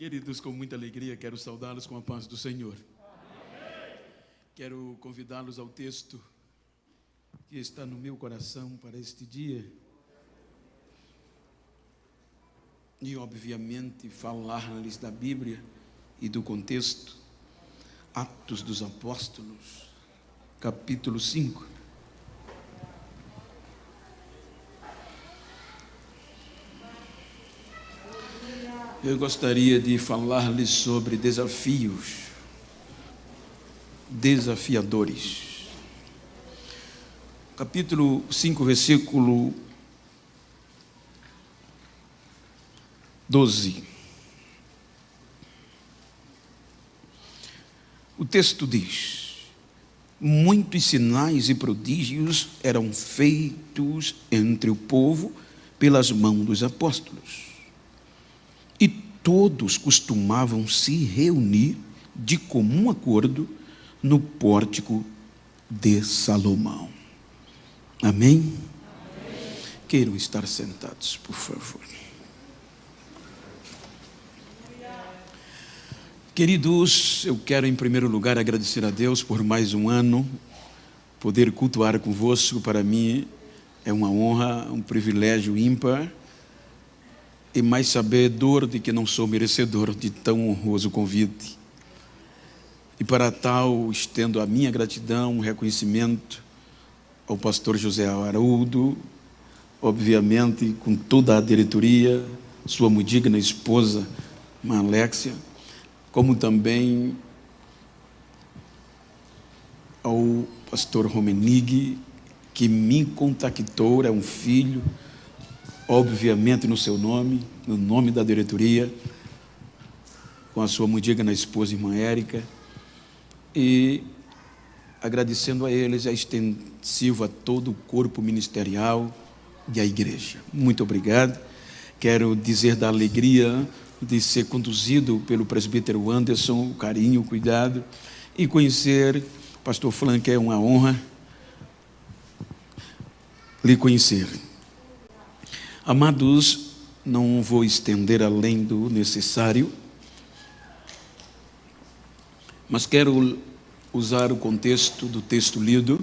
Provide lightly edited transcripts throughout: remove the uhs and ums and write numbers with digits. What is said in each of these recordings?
Queridos, com muita alegria, quero saudá-los com a paz do Senhor. Quero convidá-los ao texto que está no meu coração para este dia. E, obviamente, falar-lhes da Bíblia e do contexto. Atos dos Apóstolos, capítulo 5. Eu gostaria de falar-lhes sobre desafios desafiadores. Capítulo 5, versículo 12. O texto diz: muitos sinais e prodígios eram feitos entre o povo pelas mãos dos apóstolos. E todos costumavam se reunir de comum acordo no pórtico de Salomão. Amém? Amém. Queiram estar sentados, por favor. Queridos, eu quero em primeiro lugar agradecer a Deus por mais um ano, poder cultuar convosco. Para mim é uma honra, um privilégio ímpar, e mais sabedor de que não sou merecedor de tão honroso convite. E para tal, estendo a minha gratidão, um reconhecimento ao pastor José Haroldo, obviamente com toda a diretoria, sua muito digna esposa, irmã Alexia, como também ao pastor Romenig, que me contactou, é um filho, obviamente no seu nome, no nome da diretoria, com a sua muito digna esposa, irmã Érica, e agradecendo a eles, é extensivo a todo o corpo ministerial e a igreja. Muito obrigado. Quero dizer da alegria de ser conduzido pelo presbítero Anderson, o carinho, o cuidado, e conhecer o pastor Frank, é uma honra lhe conhecer. Amados, não vou estender além do necessário, mas quero usar o contexto do texto lido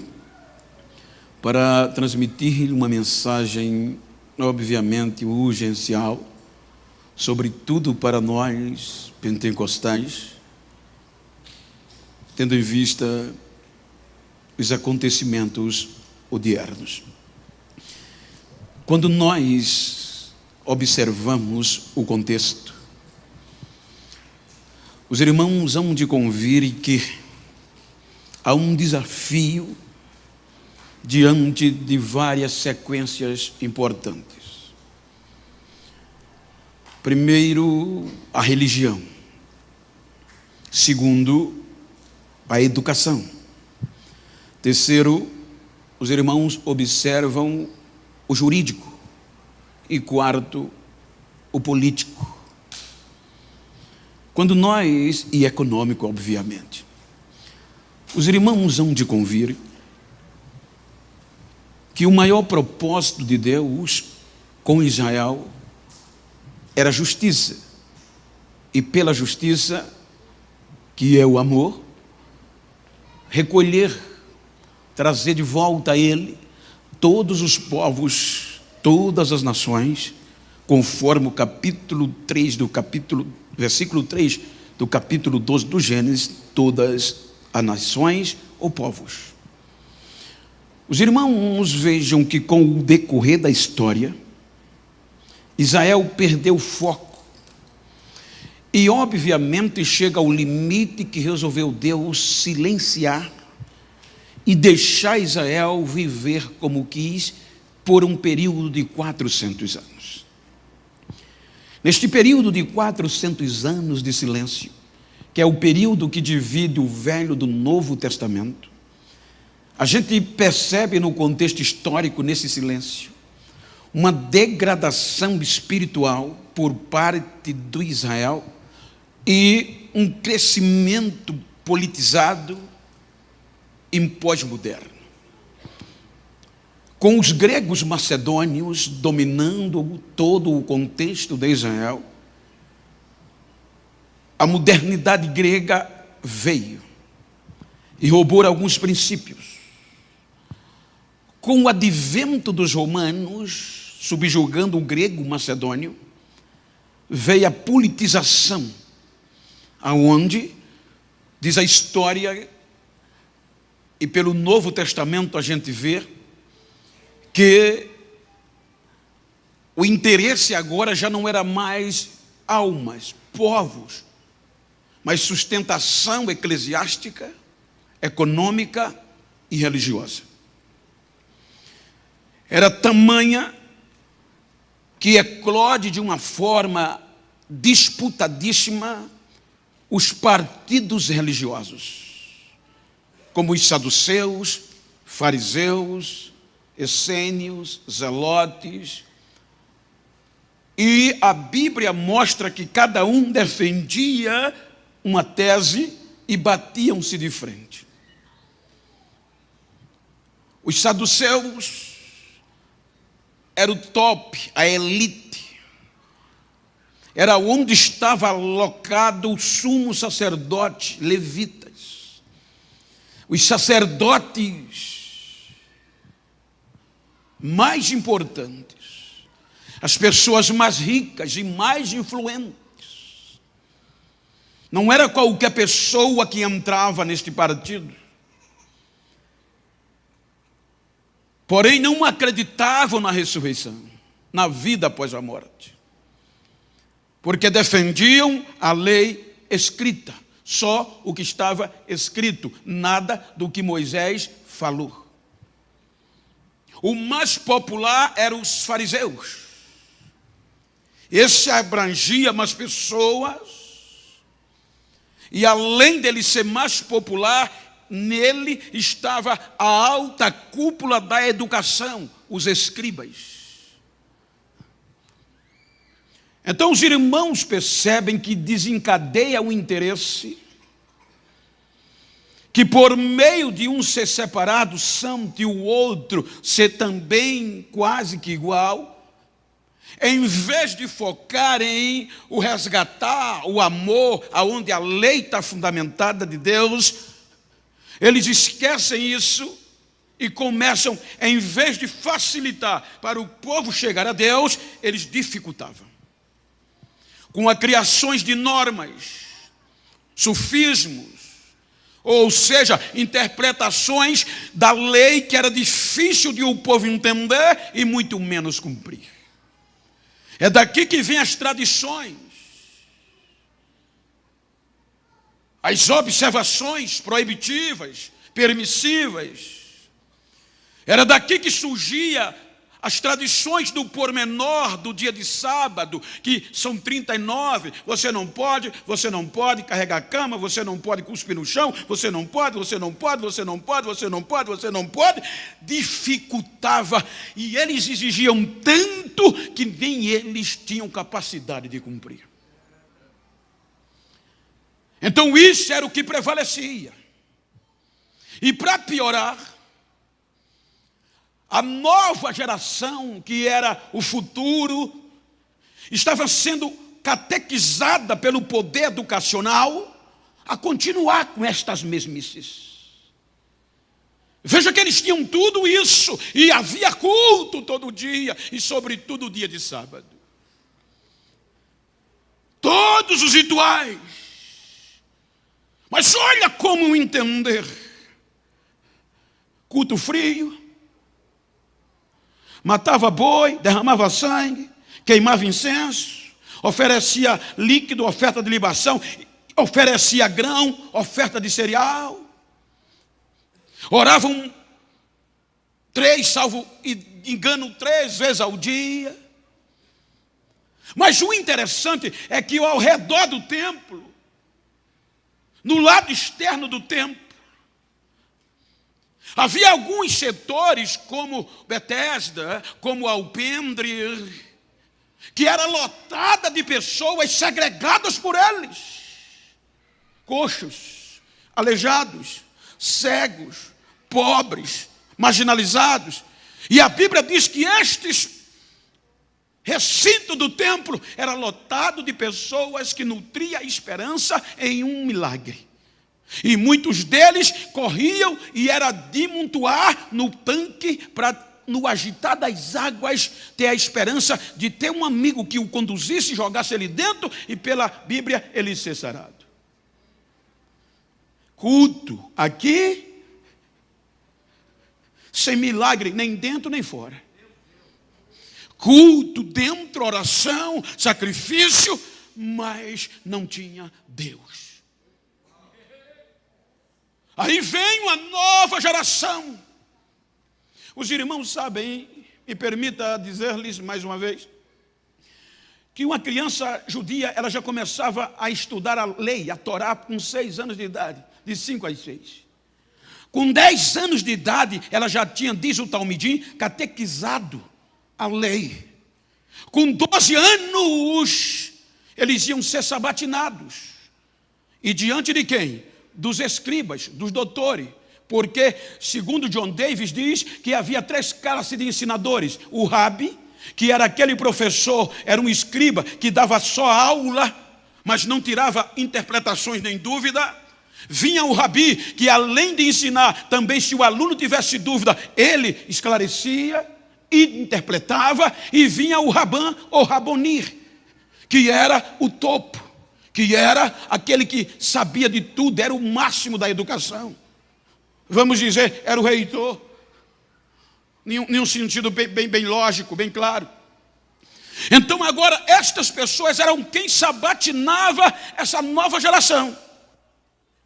para transmitir uma mensagem, obviamente, urgencial, sobretudo para nós pentecostais, tendo em vista os acontecimentos odiernos. Quando nós observamos o contexto, os irmãos hão de convir que há um desafio diante de várias sequências importantes. Primeiro, a religião. Segundo, a educação. Terceiro, os irmãos observam o jurídico. E quarto, o político. Quando nós, e econômico, obviamente, os irmãos hão de convir que o maior propósito de Deus com Israel era justiça. E pela justiça, que é o amor, recolher, trazer de volta a Ele todos os povos, todas as nações, conforme o capítulo 3 versículo 3 do capítulo 12 do Gênesis, todas as nações ou povos. Os irmãos vejam que com o decorrer da história, Israel perdeu o foco e obviamente chega ao limite que resolveu Deus silenciar e deixar Israel viver como quis por um período de 400 anos. Neste período de 400 anos de silêncio, que é o período que divide o Velho do Novo Testamento, a gente percebe no contexto histórico, nesse silêncio, uma degradação espiritual por parte do Israel e um crescimento politizado e pós-moderno. Com os gregos macedônios dominando todo o contexto de Israel, modernidade grega veio e roubou alguns princípios. Com o advento dos romanos, subjugando o grego macedônio, veio a politização, aonde, diz a história, e pelo Novo Testamento a gente vê, que o interesse agora já não era mais almas, povos, mas sustentação eclesiástica, econômica e religiosa. Era tamanha que eclode de uma forma disputadíssima os partidos religiosos, como os saduceus, fariseus, essênios, zelotes. E a Bíblia mostra que cada um defendia uma tese e batiam-se de frente. Os saduceus era o top, a elite. Era onde estava alocado o sumo sacerdote, levitas. Os sacerdotes mais importantes, as pessoas mais ricas e mais influentes. Não era qualquer pessoa que entrava neste partido. Porém, não acreditavam na ressurreição, na vida após a morte. Porque defendiam a lei escrita, só o que estava escrito, nada do que Moisés falou. O mais popular eram os fariseus. Esse abrangia mais pessoas, e além dele ser mais popular, nele estava a alta cúpula da educação, os escribas. Então os irmãos percebem que desencadeia o interesse, que por meio de um ser separado, santo, e o outro ser também quase que igual, em vez de focar em o resgatar, o amor, aonde a lei está fundamentada de Deus, eles esquecem isso e começam, em vez de facilitar para o povo chegar a Deus, eles dificultavam. Com as criações de normas, sufismos, ou seja, interpretações da lei que era difícil de o povo entender e muito menos cumprir. É daqui que vêm as tradições, as observações proibitivas, permissivas. Era daqui que surgia as tradições do pormenor do dia de sábado, que são 39, você não pode carregar a cama, você não pode cuspir no chão, você não pode, dificultava, e eles exigiam tanto que nem eles tinham capacidade de cumprir. Então isso era o que prevalecia. E para piorar, a nova geração, que era o futuro, estava sendo catequizada pelo poder educacional a continuar com estas mesmices. Veja que eles tinham tudo isso, e havia culto todo dia, e sobretudo o dia de sábado. Todos os rituais. Mas olha como entender. Culto frio, matava boi, derramava sangue, queimava incenso, oferecia líquido, oferta de libação, oferecia grão, oferta de cereal. Oravam 3 vezes ao dia. Mas o interessante é que ao redor do templo, no lado externo do templo, havia alguns setores, como Betesda, como Alpendre, que era lotada de pessoas segregadas por eles. Coxos, aleijados, cegos, pobres, marginalizados. E a Bíblia diz que estes recinto do templo era lotado de pessoas que nutriam esperança em um milagre. E muitos deles corriam e era de montoar no tanque para, no agitar das águas, ter a esperança de ter um amigo que o conduzisse, jogasse ele dentro e pela Bíblia ele ser sarado. Culto aqui, sem milagre, nem dentro nem fora. Culto dentro, oração, sacrifício, mas não tinha Deus. Aí vem uma nova geração. Os irmãos sabem, me permita dizer-lhes mais uma vez, que uma criança judia, ela já começava a estudar a lei, a Torá, com 6 anos de idade, de 5 a 6. Com 10 anos de idade, ela já tinha, diz o Talmidim, catequizado a lei. Com 12 anos, eles iam ser sabatinados. E diante de quem? Dos escribas, dos doutores. Porque, segundo John Davis diz, que havia 3 classes de ensinadores. O rabi, que era aquele professor, era um escriba que dava só aula, mas não tirava interpretações nem dúvida. Vinha o rabi, que além de ensinar, também se o aluno tivesse dúvida, ele esclarecia e interpretava. E vinha o rabã ou rabonir, que era o topo, que era aquele que sabia de tudo, era o máximo da educação. Vamos dizer, era o reitor, em um sentido bem lógico, bem claro. Então agora estas pessoas eram quem sabatinava essa nova geração.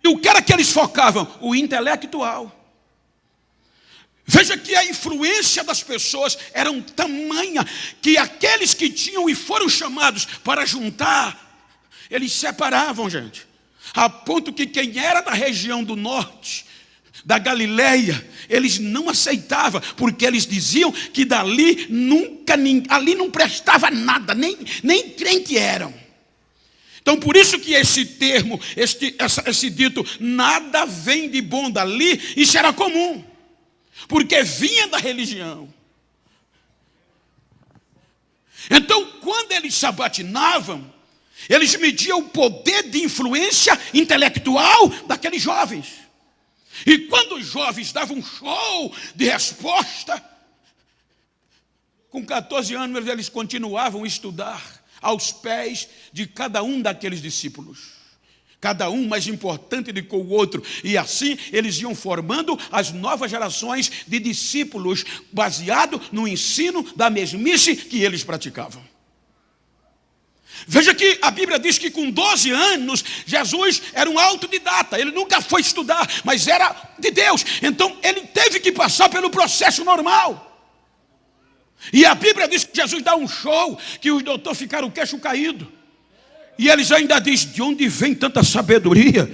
E o que era que eles focavam? O intelectual. Veja que a influência das pessoas era tamanha que aqueles que tinham e foram chamados para juntar, eles separavam, gente. A ponto que quem era da região do norte, da Galileia, eles não aceitavam, porque eles diziam que dali ali não prestava nada, nem crente eram. Então por isso que esse termo, esse dito, nada vem de bom dali, isso era comum. Porque vinha da religião. Então, quando eles sabatinavam, eles mediam o poder de influência intelectual daqueles jovens. E quando os jovens davam um show de resposta, com 14 anos eles continuavam a estudar aos pés de cada um daqueles discípulos. Cada um mais importante do que o outro. E assim eles iam formando as novas gerações de discípulos, baseado no ensino da mesmice que eles praticavam. Veja que a Bíblia diz que com 12 anos, Jesus era um autodidata. Ele nunca foi estudar, mas era de Deus. Então ele teve que passar pelo processo normal. E a Bíblia diz que Jesus dá um show, que os doutores ficaram o queixo caído. E eles ainda dizem, de onde vem tanta sabedoria?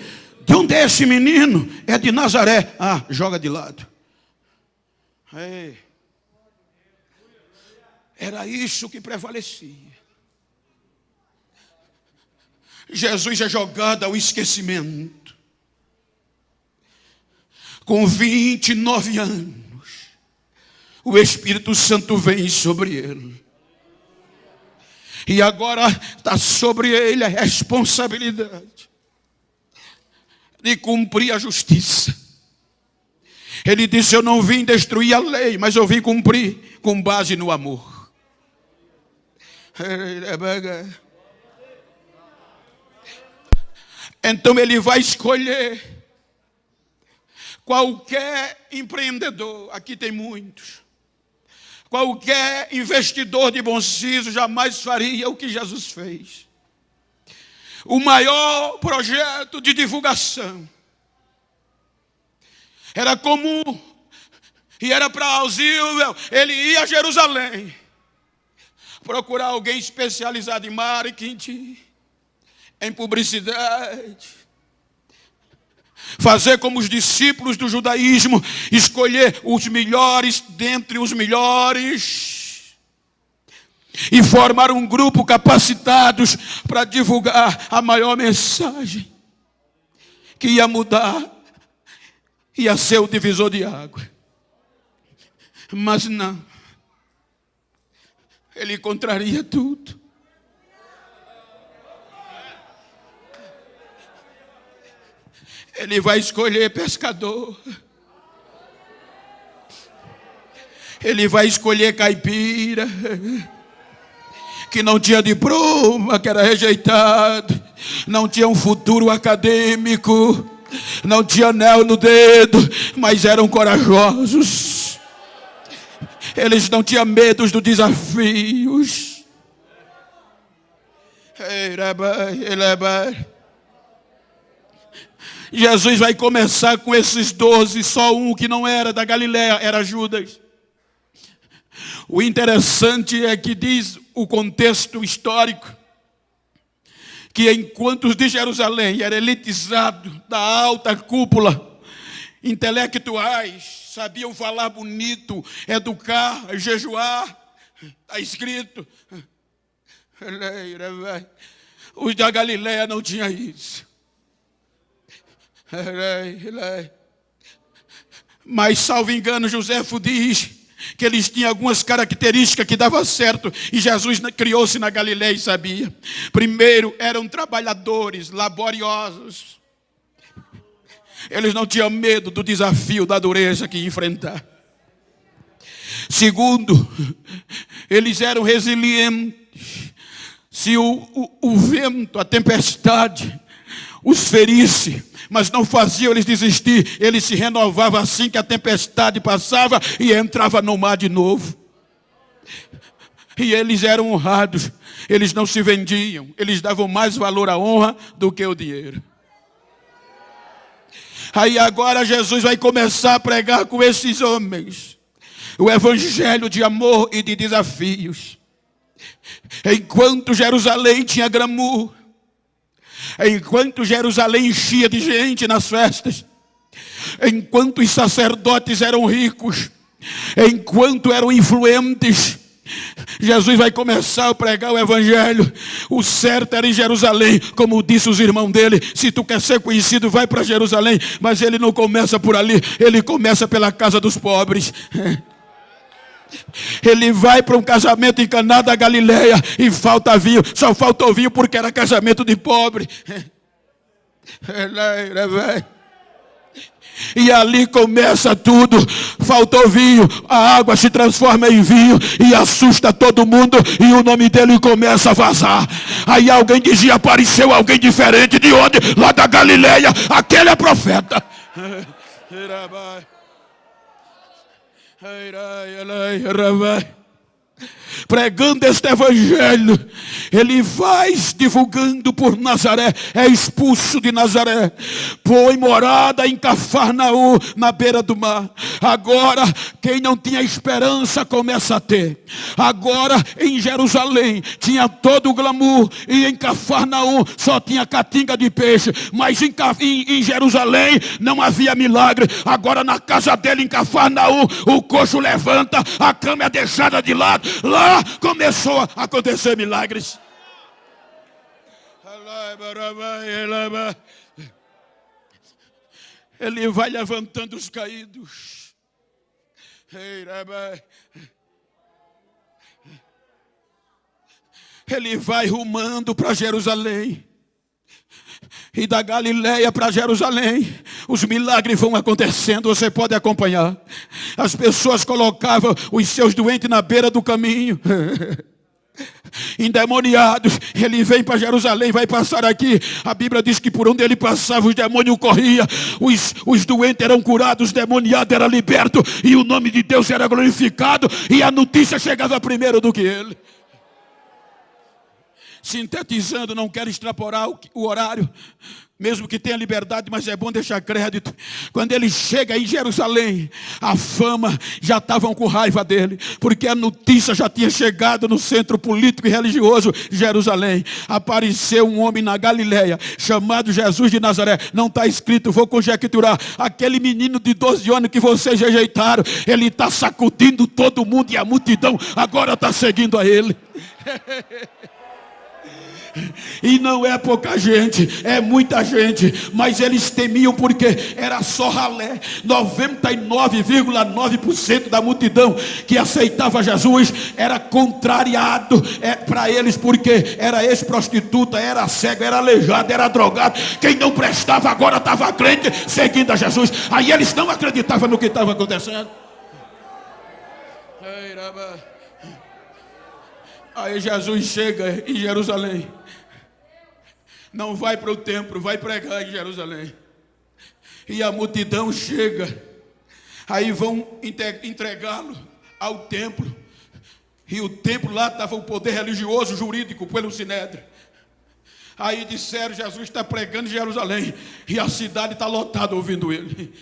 De onde é esse menino? É de Nazaré. Ah, joga de lado. Era isso que prevalecia. Jesus é jogado ao esquecimento. Com 29 anos, o Espírito Santo vem sobre ele. E agora está sobre ele a responsabilidade de cumprir a justiça. Ele disse, eu não vim destruir a lei, mas eu vim cumprir com base no amor. Então ele vai escolher qualquer empreendedor, aqui tem muitos. Qualquer investidor de bom siso jamais faria o que Jesus fez. O maior projeto de divulgação. Era comum e era plausível. Ele ia a Jerusalém, procurar alguém especializado em marketing, em publicidade, fazer como os discípulos do judaísmo, escolher os melhores dentre os melhores e formar um grupo capacitados para divulgar a maior mensagem que ia mudar, ia ser o divisor de água. Mas não, ele contraria tudo. Ele vai escolher pescador. Ele vai escolher caipira, que não tinha diploma, que era rejeitado, não tinha um futuro acadêmico, não tinha anel no dedo, mas eram corajosos. Eles não tinham medo dos desafios. Jesus vai começar com esses 12, só um que não era da Galileia, era Judas. O interessante é que diz o contexto histórico, que enquanto os de Jerusalém eram elitizados da alta cúpula, intelectuais, sabiam falar bonito, educar, jejuar, está escrito. Os da Galileia não tinham isso. Mas, salvo engano, Joséfo diz que eles tinham algumas características que davam certo, e Jesus criou-se na Galileia e sabia. Primeiro, eram trabalhadores, laboriosos. Eles não tinham medo do desafio, da dureza que ia enfrentar. Segundo, eles eram resilientes. Se o vento, a tempestade os ferisse, mas não faziam eles desistir, eles se renovavam assim que a tempestade passava e entrava no mar de novo. E eles eram honrados, eles não se vendiam, eles davam mais valor à honra do que o dinheiro. Aí agora Jesus vai começar a pregar com esses homens o evangelho de amor e de desafios. Enquanto Jerusalém tinha glamour, enquanto Jerusalém enchia de gente nas festas, enquanto os sacerdotes eram ricos, enquanto eram influentes, Jesus vai começar a pregar o evangelho. O certo era em Jerusalém, como disse os irmãos dele: se tu quer ser conhecido, vai para Jerusalém. Mas ele não começa por ali, ele começa pela casa dos pobres. Ele vai para um casamento em Caná da Galileia e falta vinho. Só faltou vinho porque era casamento de pobre. E ali começa tudo. Faltou vinho, a água se transforma em vinho e assusta todo mundo, e o nome dele começa a vazar. Aí alguém dizia: apareceu alguém diferente. De onde? Lá da Galileia. Aquele é profeta. Pregando este evangelho, ele vai divulgando por Nazaré. É expulso de Nazaré, põe morada em Cafarnaum, na beira do mar. Agora quem não tinha esperança começa a ter. Agora em Jerusalém tinha todo o glamour, e em Cafarnaum só tinha catinga de peixe. Mas em Jerusalém não havia milagre. Agora na casa dele em Cafarnaum, o coxo levanta, a cama é deixada de lado. Lá começou a acontecer milagres. Ele vai levantando os caídos. Ele vai rumando para Jerusalém. E da Galileia para Jerusalém, os milagres vão acontecendo, você pode acompanhar. As pessoas colocavam os seus doentes na beira do caminho, endemoniados. Ele vem para Jerusalém, vai passar aqui. A Bíblia diz que por onde ele passava, os demônios corriam, os doentes eram curados, os demoniados eram libertos, e o nome de Deus era glorificado, e a notícia chegava primeiro do que ele. Sintetizando, não quero extrapolar o horário, mesmo que tenha liberdade, mas é bom deixar crédito. Quando ele chega em Jerusalém, a fama já estavam com raiva dele, porque a notícia já tinha chegado no centro político e religioso Jerusalém. Apareceu um homem na Galileia chamado Jesus de Nazaré. Não está escrito, vou conjecturar. Aquele menino de 12 anos que vocês rejeitaram, ele está sacudindo todo mundo, e a multidão agora está seguindo a ele. E não é pouca gente, é muita gente. Mas eles temiam porque era só ralé. 99,9% da multidão que aceitava Jesus era contrariado para eles, porque era ex-prostituta, era cego, era aleijado, era drogado. Quem não prestava agora estava crente, seguindo a Jesus. Aí eles não acreditavam no que estava acontecendo. Aí Jesus chega em Jerusalém. Não vai para o templo, vai pregar em Jerusalém. E a multidão chega. Aí vão entregá-lo ao templo. E o templo lá estava o poder religioso, jurídico, pelo Sinédrio. Aí disseram, Jesus está pregando em Jerusalém. E a cidade está lotada ouvindo ele.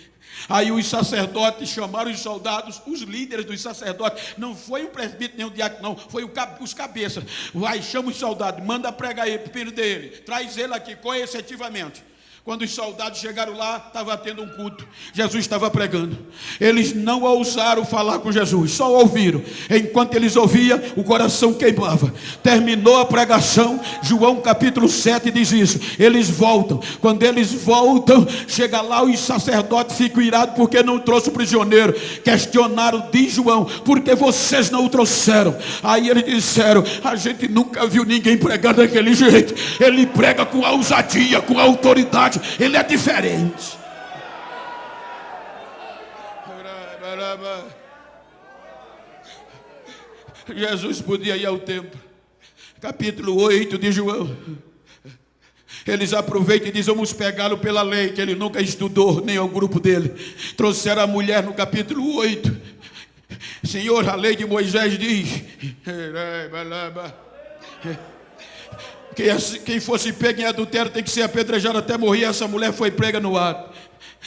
Aí os sacerdotes chamaram os soldados, os líderes dos sacerdotes. Não foi o presbítero nem o diácono, não. Foi os cabeças. Vai, chama os soldados, manda pregar ele, filho dele. Traz ele aqui, coercitivamente. Quando os soldados chegaram lá, estava tendo um culto. Jesus estava pregando. Eles não ousaram falar com Jesus, só ouviram. Enquanto eles ouviam, o coração queimava. Terminou a pregação, João capítulo 7 diz isso. Eles voltam. Quando eles voltam, chega lá, os sacerdotes ficam irados porque não trouxe o prisioneiro. Questionaram, diz João, por que vocês não o trouxeram? Aí eles disseram, a gente nunca viu ninguém pregar daquele jeito. Ele prega com ousadia, com autoridade. Ele é diferente. Jesus podia ir ao templo. Capítulo 8 de João. Eles aproveitam e dizem, vamos pegá-lo pela lei, que ele nunca estudou, nem ao grupo dele. Trouxeram a mulher no capítulo 8. Senhor, a lei de Moisés diz... Quem fosse pego em adultério tem que ser apedrejado até morrer. Essa mulher foi prega no ato.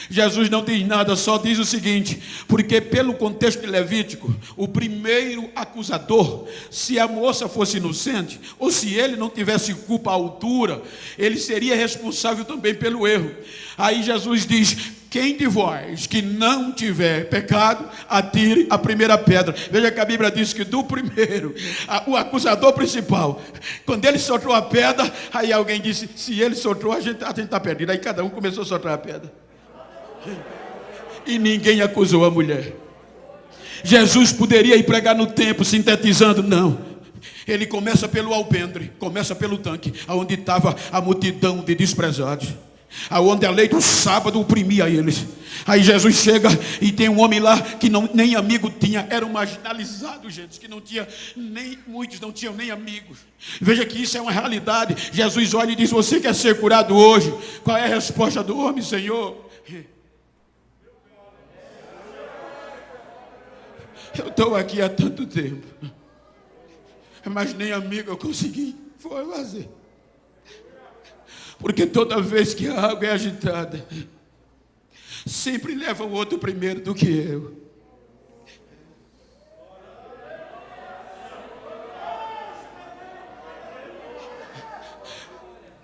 Jesus não diz nada, só diz o seguinte: porque pelo contexto de Levítico, o primeiro acusador, se a moça fosse inocente, ou se ele não tivesse culpa à altura, ele seria responsável também pelo erro. Aí Jesus diz, quem de vós que não tiver pecado, atire a primeira pedra. Veja que a Bíblia diz que do primeiro, o acusador principal, quando ele soltou a pedra, aí alguém disse, se ele soltou, a gente está perdido. Aí cada um começou a soltar a pedra. E ninguém acusou a mulher. Jesus poderia ir pregar no templo, sintetizando, não. Ele começa pelo alpendre, começa pelo tanque, onde estava a multidão de desprezados, aonde a lei do sábado oprimia eles. Aí Jesus chega e tem um homem lá que nem amigo tinha, era um marginalizado, gente, que não tinha nem, muitos não tinham nem amigos. Veja que isso é uma realidade. Jesus olha e diz, você quer ser curado hoje? Qual é a resposta do homem, Senhor? Eu estou aqui há tanto tempo, mas nem amigo eu consegui fazer. Porque toda vez que a água é agitada, sempre leva o outro primeiro do que eu.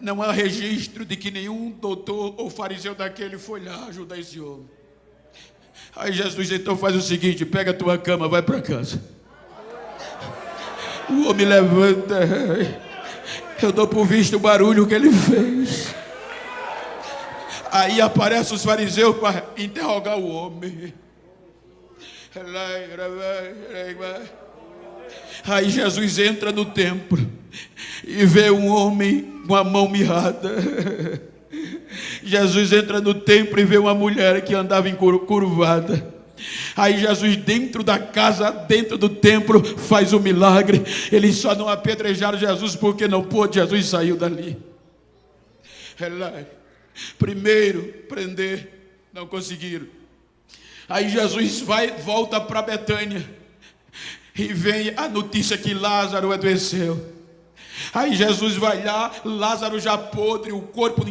Não há registro de que nenhum doutor ou fariseu daquele foi lá ajudar esse homem. Aí Jesus então faz o seguinte, pega a tua cama, vai para casa. O homem levanta. Eu dou por visto o barulho que ele fez. Aí aparecem os fariseus para interrogar o homem. Aí Jesus entra no templo e vê um homem com a mão mirrada. Jesus entra no templo e vê uma mulher que andava encurvada. Aí Jesus dentro da casa, dentro do templo, faz o milagre. Eles só não apedrejaram Jesus porque não pôde. Jesus saiu dali. Primeiro prender, não conseguiram. Aí Jesus volta para Betânia e vem a notícia que Lázaro adoeceu. Aí Jesus vai lá, Lázaro já podre, o corpo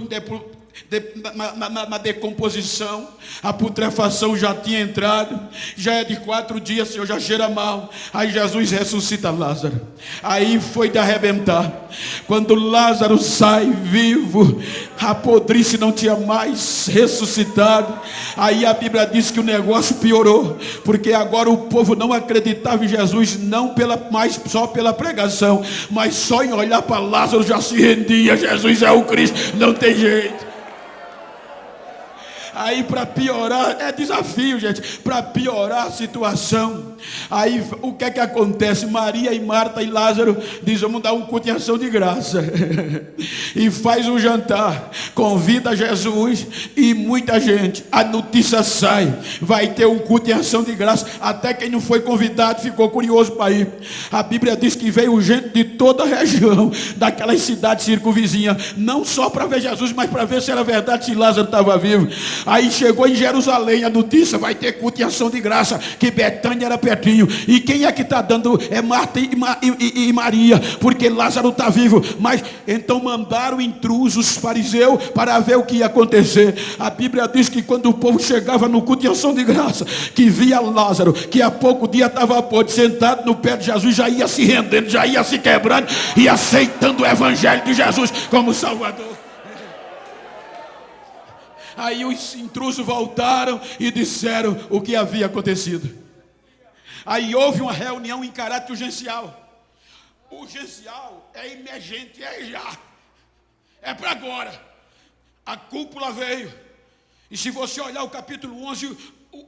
na decomposição, a putrefação já tinha entrado, já é de 4 dias, Senhor, já cheira mal. Aí Jesus ressuscita Lázaro. Aí foi de arrebentar. Quando Lázaro sai vivo, a podrice não tinha mais ressuscitado. Aí a Bíblia diz que o negócio piorou, porque agora o povo não acreditava em Jesus, não mais só pela pregação, mas só em olhar para Lázaro já se rendia. Jesus é o Cristo, não tem jeito. Aí, para piorar, é desafio, gente, para piorar a situação, aí o que é que acontece? Maria e Marta e Lázaro dizem: vamos dar um culto em ação de graça. E faz um jantar, convida Jesus e muita gente. A notícia sai, vai ter um culto em ação de graça. Até quem não foi convidado ficou curioso para ir. A Bíblia diz que veio gente de toda a região, daquelas cidades circunvizinhas, não só para ver Jesus, mas para ver se era verdade, se Lázaro estava vivo. Aí chegou em Jerusalém a notícia: vai ter culto em ação de graça, que Betânia era pertinho. E quem é que está dando? É Marta e Maria, porque Lázaro está vivo. Mas então mandaram intrusos, fariseus, para ver o que ia acontecer. A Bíblia diz que quando o povo chegava no culto em ação de graça, que via Lázaro, que há pouco dia estava podre, sentado no pé de Jesus, já ia se rendendo, já ia se quebrando e aceitando o evangelho de Jesus como Salvador. Aí os intrusos voltaram e disseram o que havia acontecido. Aí houve uma reunião em caráter urgencial. Urgencial é emergente, é já, é para agora. A cúpula veio. E se você olhar o capítulo 11,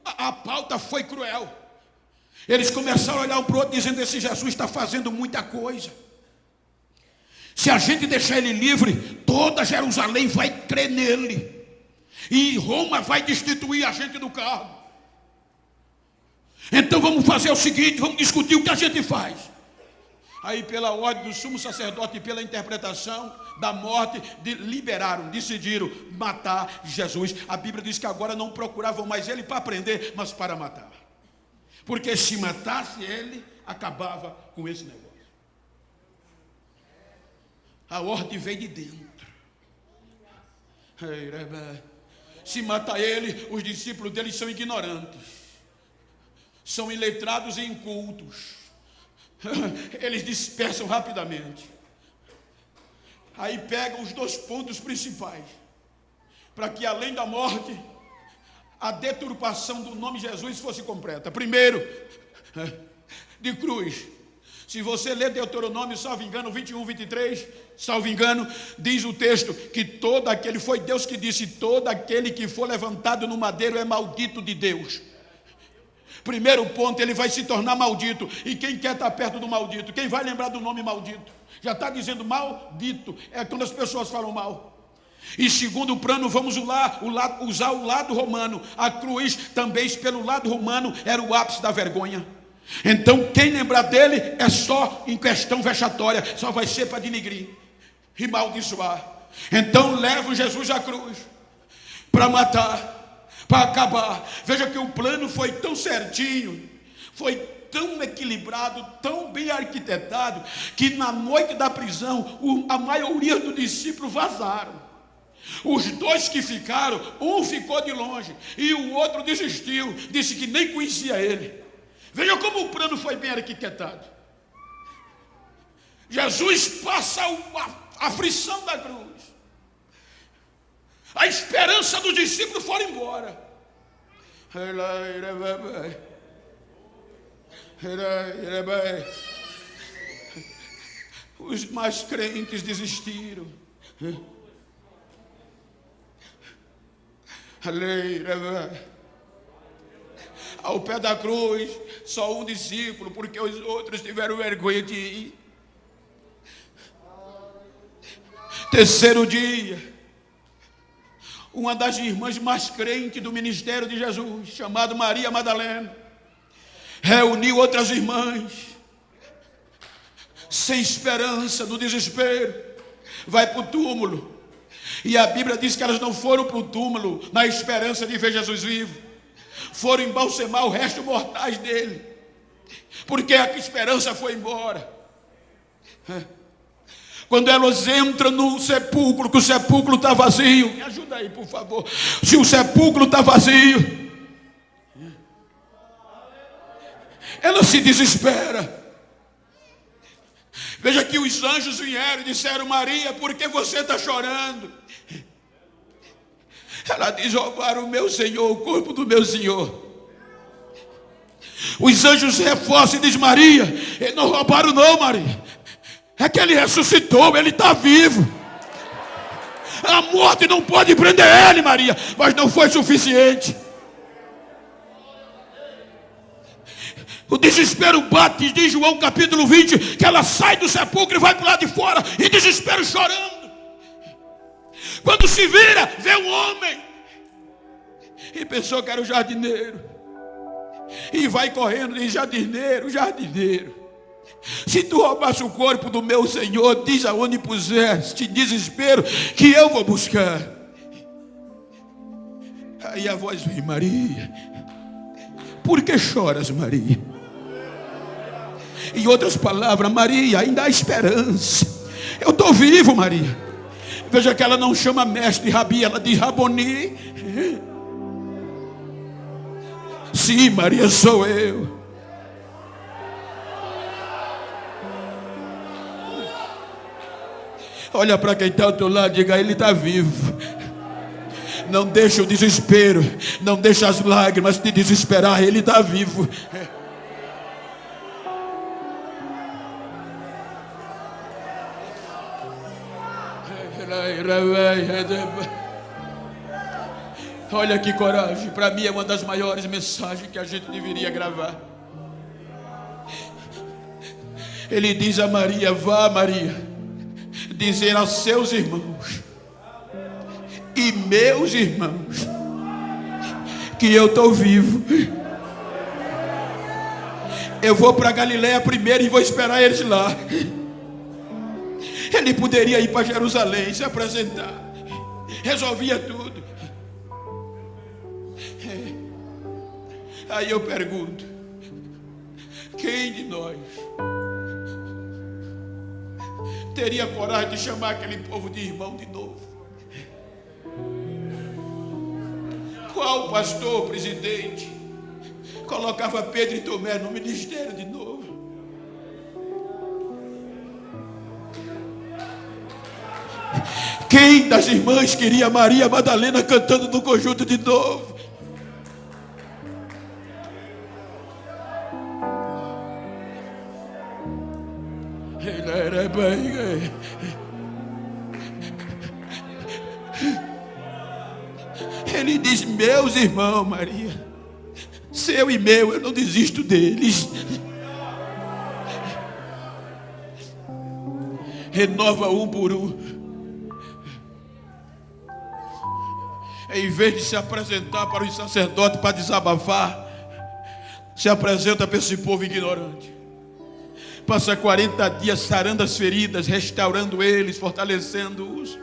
a pauta foi cruel. Eles começaram a olhar um para o outro, dizendo: esse Jesus está fazendo muita coisa. Se a gente deixar ele livre, toda Jerusalém vai crer nele. E Roma vai destituir a gente do cargo. Então vamos fazer o seguinte: vamos discutir o que a gente faz. Aí, pela ordem do sumo sacerdote e pela interpretação da morte, decidiram matar Jesus. A Bíblia diz que agora não procuravam mais ele para prender, mas para matar. Porque se matasse ele, acabava com esse negócio. A ordem veio de dentro. Se mata ele, os discípulos dele são ignorantes, são iletrados e incultos. Eles dispersam rapidamente. Aí pegam os 2 pontos principais, para que além da morte, a deturpação do nome Jesus fosse completa. Primeiro, de cruz. Se você ler Deuteronômio, salvo engano, 21, 23, salvo engano, diz o texto que todo aquele, foi Deus que disse: todo aquele que for levantado no madeiro é maldito de Deus. Primeiro ponto, ele vai se tornar maldito. E quem quer estar perto do maldito? Quem vai lembrar do nome maldito? Já está dizendo maldito, é quando as pessoas falam mal. E segundo plano, vamos usar o lado romano. A cruz também, pelo lado romano, era o ápice da vergonha. Então quem lembrar dele é só em questão vexatória, só vai ser para denigrir e maldiçoar. Então levam Jesus à cruz para matar, para acabar. Veja que o plano foi tão certinho, foi tão equilibrado, tão bem arquitetado, que na noite da prisão a maioria dos discípulos vazaram. Os 2 que ficaram, um ficou de longe e o outro desistiu, disse que nem conhecia ele. Veja como o plano foi bem arquitetado. Jesus passa a aflição da cruz. A esperança dos discípulos foi embora. Os mais crentes desistiram. Ao pé da cruz, só um discípulo, porque os outros tiveram vergonha de ir. Terceiro dia, uma das irmãs mais crentes do ministério de Jesus, chamada Maria Madalena, reuniu outras irmãs, sem esperança, no desespero, vai para o túmulo. E a Bíblia diz que elas não foram para o túmulo na esperança de ver Jesus vivo, foram embalsamar o resto mortais dele, porque a esperança foi embora. Quando elas entram no sepulcro, que o sepulcro está vazio, me ajuda ajuda aí, por favor. Se o sepulcro está vazio, ela se desespera. Veja que os anjos vieram e disseram: Maria, por que você está chorando? Ela diz: roubaram o meu Senhor, o corpo do meu Senhor. Os anjos reforçam e dizem: Maria, eles não roubaram não, Maria. É que ele ressuscitou, ele está vivo. A morte não pode prender ele, Maria. Mas não foi suficiente. O desespero bate, diz João capítulo 20, que ela sai do sepulcro e vai para o lado de fora, e desespero chorando. Quando se vira, vê um homem, e pensou que era o jardineiro, e vai correndo e diz: jardineiro, jardineiro, se tu roubasse o corpo do meu Senhor, diz aonde puseste, desespero, que eu vou buscar. Aí a voz vem: Maria, por que choras, Maria? Em outras palavras: Maria, ainda há esperança. Eu estou vivo, Maria. Veja que ela não chama mestre Rabi, ela diz Raboni. Sim, Maria, sou eu. Olha para quem está ao teu lado, diga: ele está vivo. Não deixa o desespero, não deixa as lágrimas te desesperar, ele está vivo. Olha que coragem, para mim é uma das maiores mensagens que a gente deveria gravar. Ele diz a Maria: vá, Maria, dizer aos seus irmãos e meus irmãos que eu estou vivo. Eu vou para Galiléia primeiro e vou esperar eles lá. Ele poderia ir para Jerusalém, se apresentar, resolvia tudo. Aí eu pergunto: quem de nós teria coragem de chamar aquele povo de irmão de novo? Qual pastor, presidente, colocava Pedro e Tomé no ministério de novo? Quem das irmãs queria Maria Madalena cantando no conjunto de novo? Ele diz: meus irmãos, Maria, seu e meu, eu não desisto deles. Renova um por um. Em vez de se apresentar para os sacerdotes para desabafar, se apresenta para esse povo ignorante. Passa 40 dias sarando as feridas, restaurando eles, fortalecendo-os.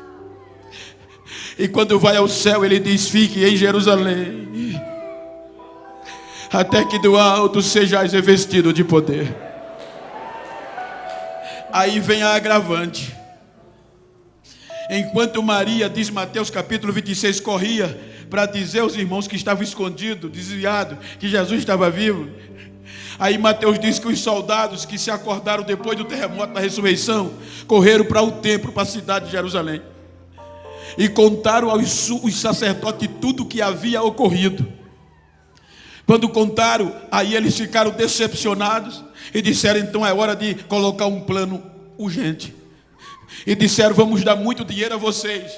E quando vai ao céu, ele diz: fique em Jerusalém, até que do alto sejais revestido de poder. Aí vem a agravante. Enquanto Maria, diz Mateus capítulo 26, corria para dizer aos irmãos que estavam escondidos, desviados, que Jesus estava vivo. Aí Mateus diz que os soldados que se acordaram depois do terremoto da ressurreição correram para o templo, para a cidade de Jerusalém, e contaram aos sacerdotes tudo o que havia ocorrido. Quando contaram, aí eles ficaram decepcionados e disseram: então é hora de colocar um plano urgente. E disseram: vamos dar muito dinheiro a vocês,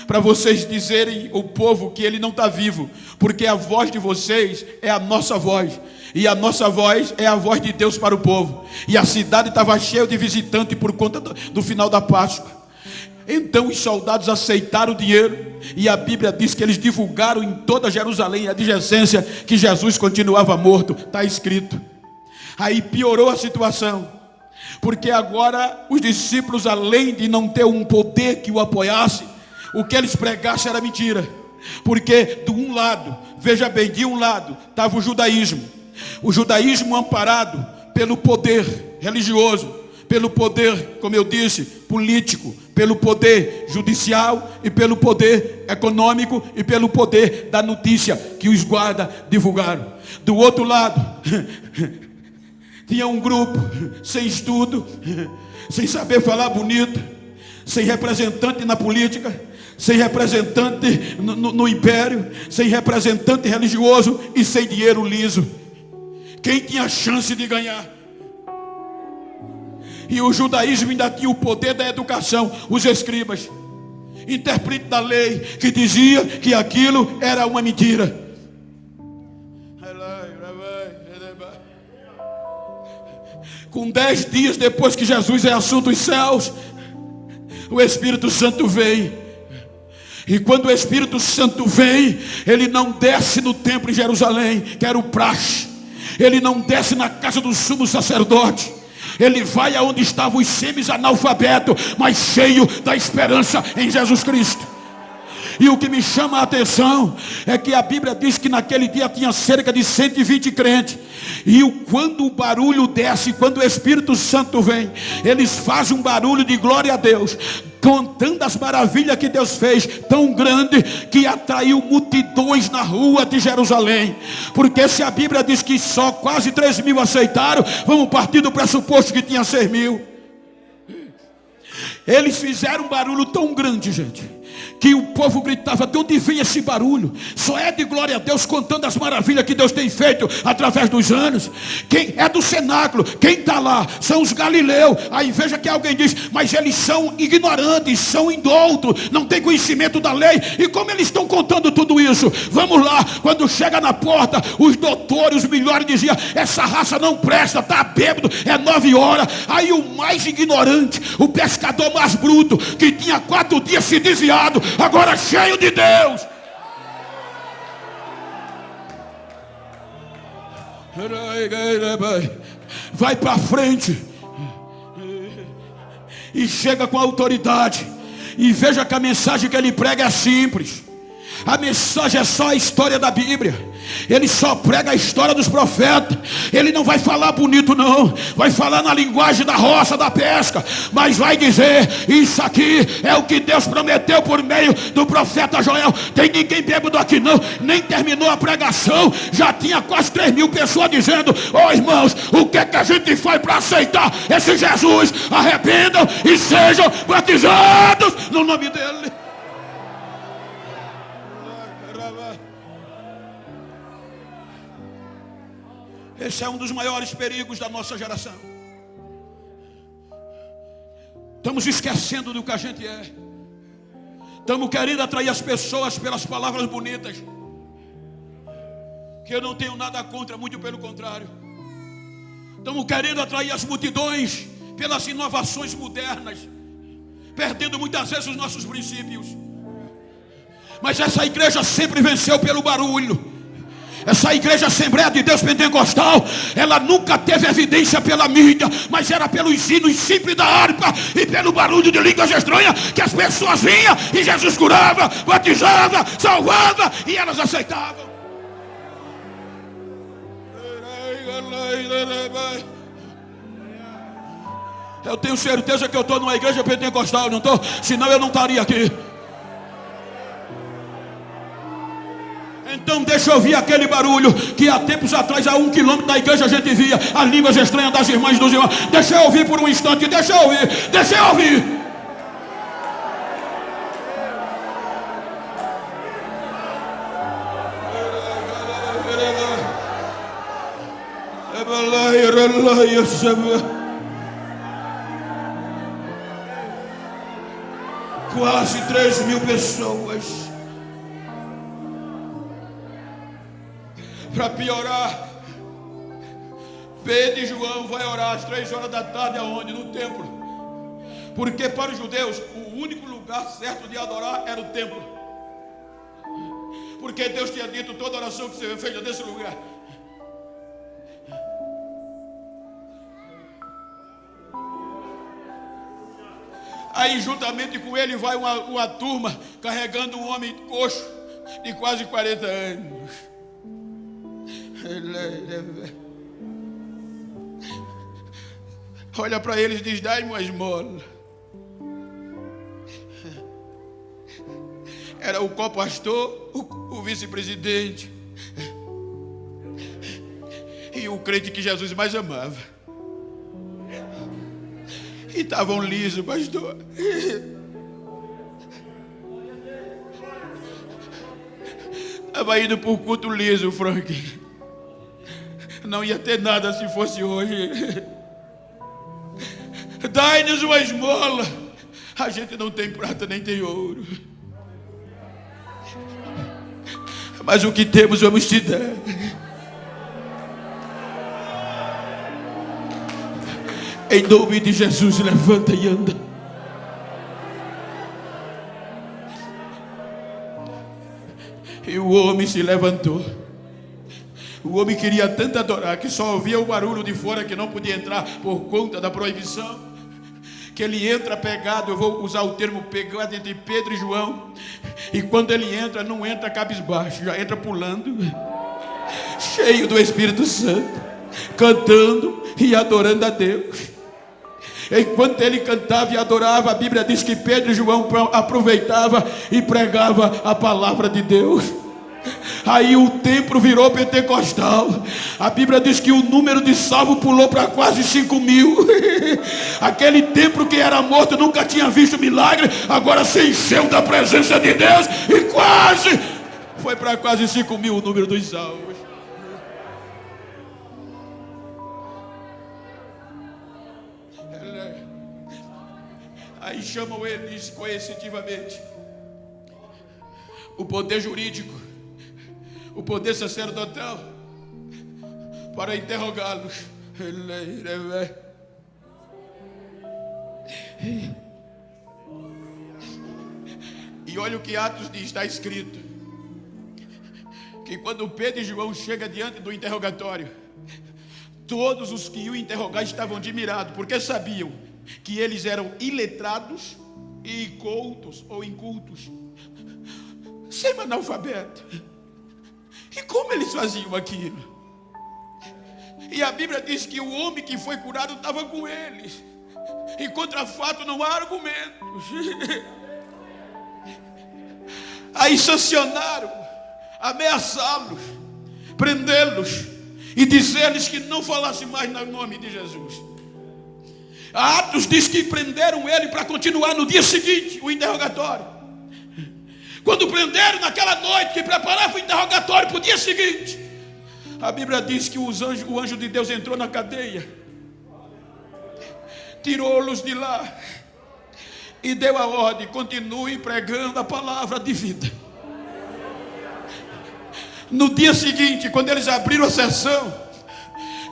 para vocês dizerem ao povo que ele não está vivo, porque a voz de vocês é a nossa voz, e a nossa voz é a voz de Deus para o povo. E a cidade estava cheia de visitantes por conta do final da Páscoa. Então os soldados aceitaram o dinheiro, e a Bíblia diz que eles divulgaram em toda Jerusalém a adjacência que Jesus continuava morto. Está escrito. Aí piorou a situação, porque agora os discípulos, além de não ter um poder que o apoiasse, o que eles pregassem era mentira. Porque de um lado, veja bem, de um lado estava o judaísmo amparado pelo poder religioso, pelo poder, como eu disse, político, pelo poder judicial e pelo poder econômico e pelo poder da notícia que os guardas divulgaram. Do outro lado, tinha um grupo sem estudo, sem saber falar bonito, sem representante na política, sem representante no império, sem representante religioso e sem dinheiro liso. Quem tinha chance de ganhar? E o judaísmo ainda tinha o poder da educação, os escribas, intérprete da lei, que dizia que aquilo era uma mentira. Com 10 dias depois que Jesus é assunto dos céus, o Espírito Santo vem. E quando o Espírito Santo vem, ele não desce no templo em Jerusalém, que era o praxe. Ele não desce na casa do sumo sacerdote. Ele vai aonde estavam os semi-analfabetos, mas cheio da esperança em Jesus Cristo. E o que me chama a atenção é que a Bíblia diz que naquele dia tinha cerca de 120 crentes. E quando o barulho desce, quando o Espírito Santo vem, eles fazem um barulho de glória a Deus, contando as maravilhas que Deus fez, tão grande que atraiu multidões na rua de Jerusalém. Porque se a Bíblia diz que só quase 3.000 aceitaram, vamos partir do pressuposto que tinha 6.000. Eles fizeram um barulho tão grande, gente, que o povo gritava: de onde vem esse barulho? Só é de glória a Deus, contando as maravilhas que Deus tem feito através dos anos. Quem é do cenáculo? Quem está lá? São os galileus. Aí veja que alguém diz: mas eles são ignorantes, são indoutos, não têm conhecimento da lei. E como eles estão contando tudo isso? Vamos lá, quando chega na porta, os doutores, os melhores diziam: essa raça não presta, está bêbado, é 9 horas. Aí o mais ignorante, o pescador mais bruto, que tinha 4 dias se desviado, agora cheio de Deus, vai para frente e chega com autoridade. E veja que a mensagem que ele prega é simples. A mensagem é só a história da Bíblia. Ele só prega a história dos profetas. Ele não vai falar bonito não, vai falar na linguagem da roça, da pesca, mas vai dizer: isso aqui é o que Deus prometeu por meio do profeta Joel. Tem ninguém bêbado aqui não. Nem terminou a pregação, já tinha quase 3.000 pessoas dizendo: ô irmãos, o que é que a gente faz para aceitar esse Jesus? Arrependam e sejam batizados no nome dele. Esse é um dos maiores perigos da nossa geração. Estamos esquecendo do que a gente é. Estamos querendo atrair as pessoas pelas palavras bonitas, que eu não tenho nada contra, muito pelo contrário. Estamos querendo atrair as multidões pelas inovações modernas, perdendo muitas vezes os nossos princípios. Mas essa igreja sempre venceu pelo barulho. Essa igreja Assembleia de Deus Pentecostal, ela nunca teve evidência pela mídia, mas era pelos hinos simples da harpa e pelo barulho de línguas estranhas que as pessoas vinham e Jesus curava, batizava, salvava e elas aceitavam. Eu tenho certeza que eu estou numa igreja pentecostal, não estou? Senão eu não estaria aqui. Então deixa eu ouvir aquele barulho que há tempos atrás, a 1 quilômetro da igreja, a gente via as línguas estranhas das irmãs e dos irmãos. Deixa eu ouvir por um instante, deixa eu ouvir, deixa eu ouvir. Quase 3.000 pessoas. Para piorar, Pedro e João vai orar às 3 horas da tarde, aonde? No templo. Porque para os judeus, o único lugar certo de adorar era o templo. Porque Deus tinha dito: toda oração que você fez nesse lugar. Aí juntamente com ele vai uma turma carregando um homem coxo de quase 40 anos. Olha para eles e diz: dai-me uma esmola. Era o co-pastor, o vice-presidente e o crente que Jesus mais amava. E estavam lisos, pastor. Estava indo para o culto liso, Frank. Não ia ter nada se fosse hoje. Dai-nos uma esmola. A gente não tem prata nem tem ouro, mas o que temos vamos te dar. Em nome de Jesus, levanta e anda. E o homem se levantou. O homem queria tanto adorar que só ouvia o barulho de fora, que não podia entrar por conta da proibição. Que ele entra pegado, eu vou usar o termo pegado, entre Pedro e João. E quando ele entra, não entra cabisbaixo, já entra pulando, cheio do Espírito Santo, cantando e adorando a Deus. Enquanto ele cantava e adorava, a Bíblia diz que Pedro e João aproveitava e pregava a palavra de Deus. Aí o templo virou pentecostal. A Bíblia diz que o número de salvos pulou para quase 5.000. Aquele templo que era morto, nunca tinha visto milagre, agora se encheu da presença de Deus e quase foi para quase 5.000 o número dos salvos. Aí chamam eles coercitivamente, o poder jurídico, o poder sacerdotal, para interrogá-los. E olha o que Atos diz, está escrito que quando Pedro e João chegam diante do interrogatório, todos os que iam interrogar estavam admirados, porque sabiam que eles eram iletrados e incultos ou incultos, semi-analfabetos. E como eles faziam aquilo? E a Bíblia diz que o homem que foi curado estava com eles, e contra fato não há argumentos. Aí sancionaram, ameaçá-los, prendê-los e dizer-lhes que não falassem mais no nome de Jesus. Atos diz que prenderam ele para continuar no dia seguinte o interrogatório. Quando prenderam naquela noite, que preparavam o interrogatório para o dia seguinte, a Bíblia diz que o anjo de Deus entrou na cadeia, tirou-los de lá e deu a ordem: continue pregando a palavra de vida. No dia seguinte, quando eles abriram a sessão,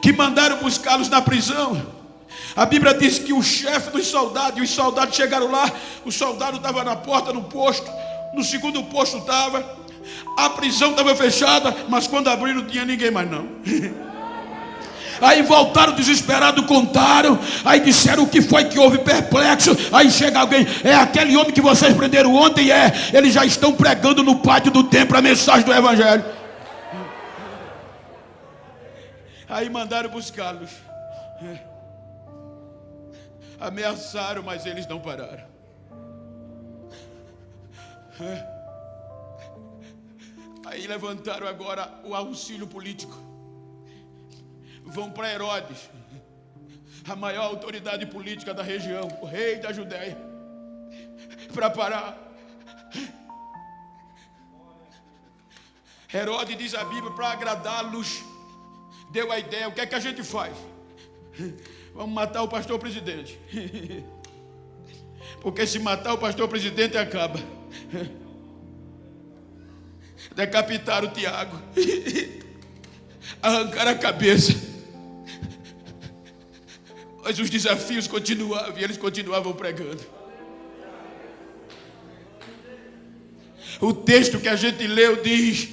que mandaram buscá-los na prisão, a Bíblia diz que o chefe dos soldados, e os soldados chegaram lá, o soldado estava na porta, no posto, no segundo posto estava, a prisão estava fechada, mas quando abriram não tinha ninguém mais não. Aí voltaram desesperados, contaram, aí disseram o que foi que houve, perplexo. Aí chega alguém: é aquele homem que vocês prenderam ontem? Eles já estão pregando no pátio do templo a mensagem do Evangelho. Aí mandaram buscá-los, ameaçaram, mas eles não pararam. Aí levantaram agora o auxílio político. Vão para Herodes, a maior autoridade política da região, o rei da Judéia, para parar. Herodes, diz a Bíblia, para agradá-los, deu a ideia: o que é que a gente faz? Vamos matar o pastor presidente. Porque se matar o pastor presidente acaba. Decapitaram o Tiago, arrancaram a cabeça. Mas os desafios continuavam e eles continuavam pregando. O texto que a gente leu diz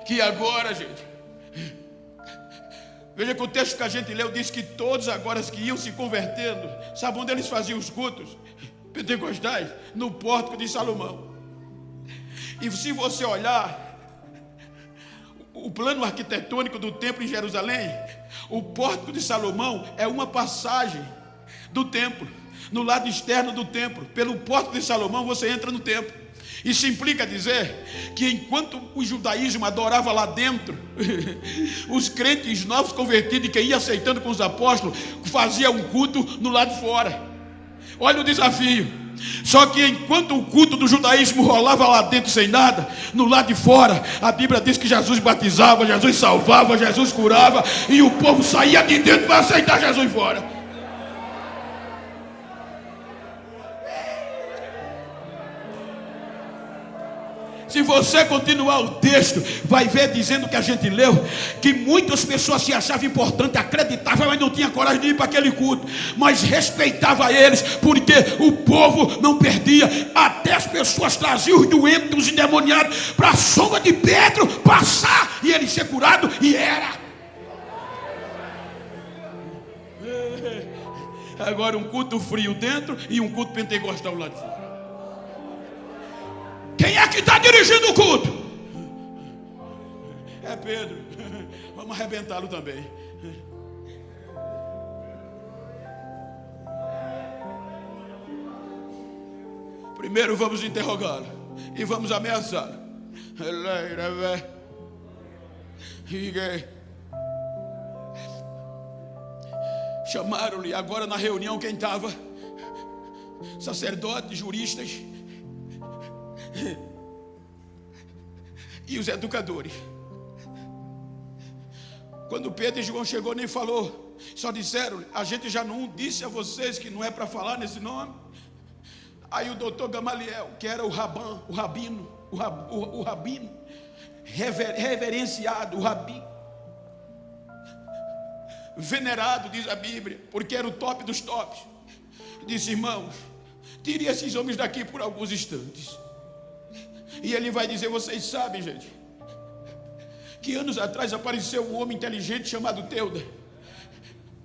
que agora, gente, veja que o texto que a gente leu diz que todos agora que iam se convertendo, sabe onde eles faziam os cultos pentecostais? No pórtico de Salomão. E se você olhar o plano arquitetônico do templo em Jerusalém, o pórtico de Salomão é uma passagem do templo. No lado externo do templo, pelo pórtico de Salomão, você entra no templo. Isso implica dizer que enquanto o judaísmo adorava lá dentro, os crentes novos convertidos que iam aceitando com os apóstolos faziam um culto no lado de fora. Olha o desafio. Só que enquanto o culto do judaísmo rolava lá dentro sem nada, no lado de fora, a Bíblia diz que Jesus batizava, Jesus salvava, Jesus curava, e o povo saía de dentro para aceitar Jesus fora. Se você continuar o texto, vai ver dizendo que a gente leu, que muitas pessoas se achavam importante, acreditavam, mas não tinha coragem de ir para aquele culto, mas respeitava eles, porque o povo não perdia, até as pessoas traziam os doentes, os endemoniados, para a sombra de Pedro passar, e ele ser curado, e era. Agora um culto frio dentro, e um culto pentecostal lá de fora. Quem é que está dirigindo o culto? É Pedro. Vamos arrebentá-lo também. Primeiro vamos interrogá-lo e vamos ameaçá-lo. Chamaram-lhe agora na reunião quem estava? Sacerdotes, juristas e os educadores. Quando Pedro e João chegou, nem falou, só disseram: a gente já não disse a vocês que não é para falar nesse nome? Aí o doutor Gamaliel, que era o rabino, reverenciado, o rabi, venerado, diz a Bíblia, porque era o top dos tops, disse: irmãos, tire esses homens daqui por alguns instantes. E ele vai dizer: vocês sabem, gente, que anos atrás apareceu um homem inteligente chamado Teuda,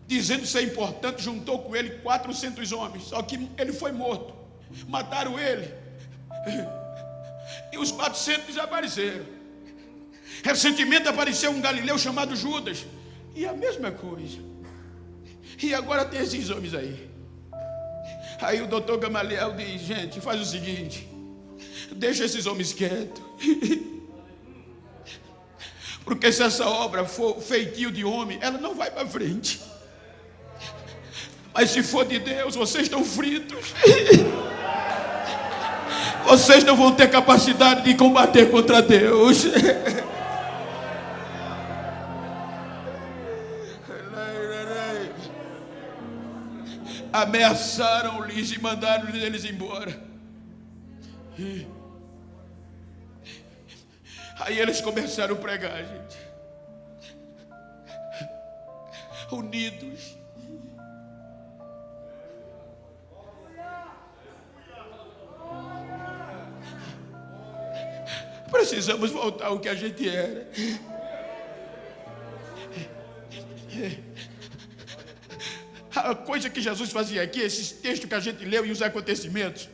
dizendo ser importante, juntou com ele 400 homens, só que ele foi morto, mataram ele, e os 400 desapareceram. Recentemente apareceu um galileu chamado Judas, e a mesma coisa. E agora tem esses homens aí. Aí o doutor Gamaliel diz: gente, faz o seguinte, deixa esses homens quietos. Porque se essa obra for feitio de homem, ela não vai para frente. Mas se for de Deus, vocês estão fritos. Vocês não vão ter capacidade de combater contra Deus. Ameaçaram-lhes e mandaram eles embora. Aí eles começaram a pregar, gente, unidos. Precisamos voltar ao que a gente era. A coisa que Jesus fazia aqui, esses textos que a gente leu e os acontecimentos,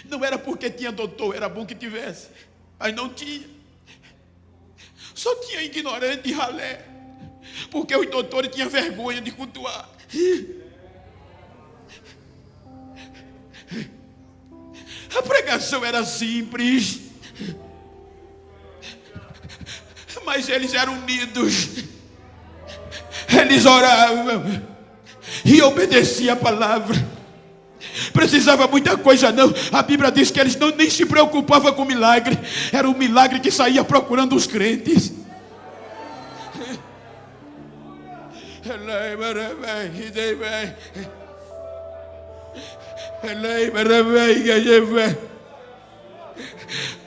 não era porque tinha doutor, era bom que tivesse, mas não tinha. Só tinha ignorante e ralé, porque os doutores tinham vergonha de cultuar. A pregação era simples, mas eles eram unidos. Eles oravam e obedeciam a palavra. Precisava muita coisa não. A Bíblia diz que eles nem se preocupavam com o milagre. Era o milagre que saía procurando os crentes.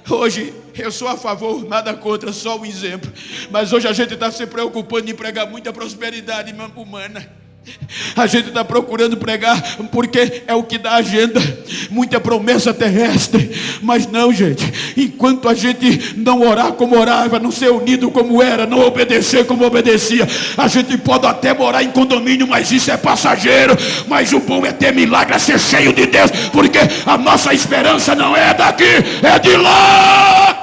Hoje eu sou a favor, nada contra, só um exemplo. Mas hoje a gente está se preocupando em pregar muita prosperidade humana. A gente está procurando pregar porque é o que dá agenda, muita promessa terrestre. Mas não, gente, enquanto a gente não orar como orava, não ser unido como era, não obedecer como obedecia, a gente pode até morar em condomínio, mas isso é passageiro. Mas o bom é ter milagre, é ser cheio de Deus, porque a nossa esperança não é daqui, é de lá.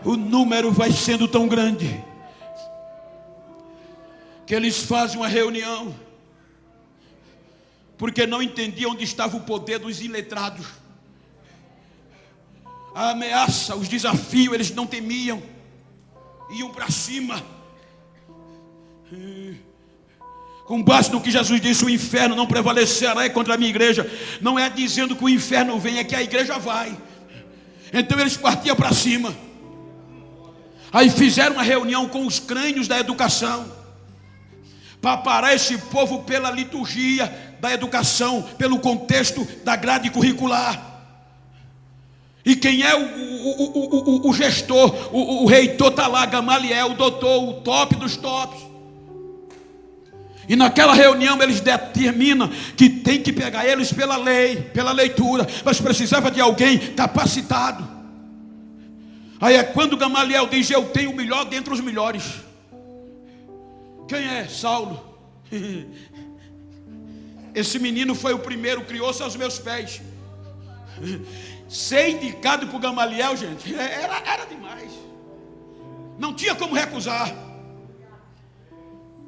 O número vai sendo tão grande que eles fazem uma reunião, porque não entendiam onde estava o poder dos iletrados. A ameaça, os desafios, eles não temiam, iam para cima. Com base no que Jesus disse, o inferno não prevalecerá contra a minha igreja. Não é dizendo que o inferno vem, é que a igreja vai. Então eles partiam para cima. Aí fizeram uma reunião com os crânios da educação, para parar esse povo pela liturgia da educação, pelo contexto da grade curricular. E quem é o gestor, o reitor está lá, Gamaliel, o doutor, o top dos tops. E naquela reunião eles determinam que tem que pegar eles pela lei, pela leitura, mas precisava de alguém capacitado. Aí é quando Gamaliel diz: eu tenho o melhor dentre os melhores. Quem é? Saulo. Esse menino foi o primeiro, criou-se aos meus pés. Ser indicado por Gamaliel, gente, era demais. Não tinha como recusar.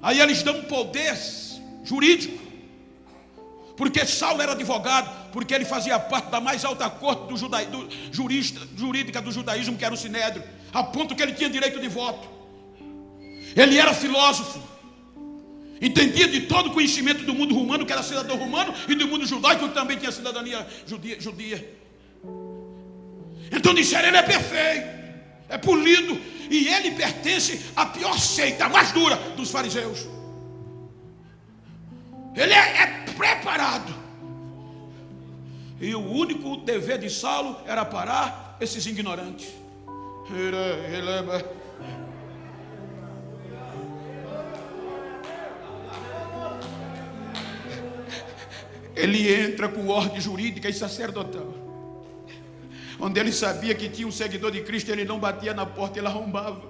Aí eles dão um poder jurídico, porque Saulo era advogado, porque ele fazia parte da mais alta corte jurídica do judaísmo, que era o Sinédrio, a ponto que ele tinha direito de voto. Ele era filósofo, entendia de todo o conhecimento do mundo romano, que era cidadão romano, e do mundo judaico, que também tinha cidadania judia. Então disseram: ele é perfeito, é polido, e ele pertence à pior seita, a mais dura dos fariseus. Ele é preparado. E o único dever de Saulo era parar esses ignorantes. Ele entra com ordem jurídica e sacerdotal. Onde ele sabia que tinha um seguidor de Cristo, ele não batia na porta, ele arrombava.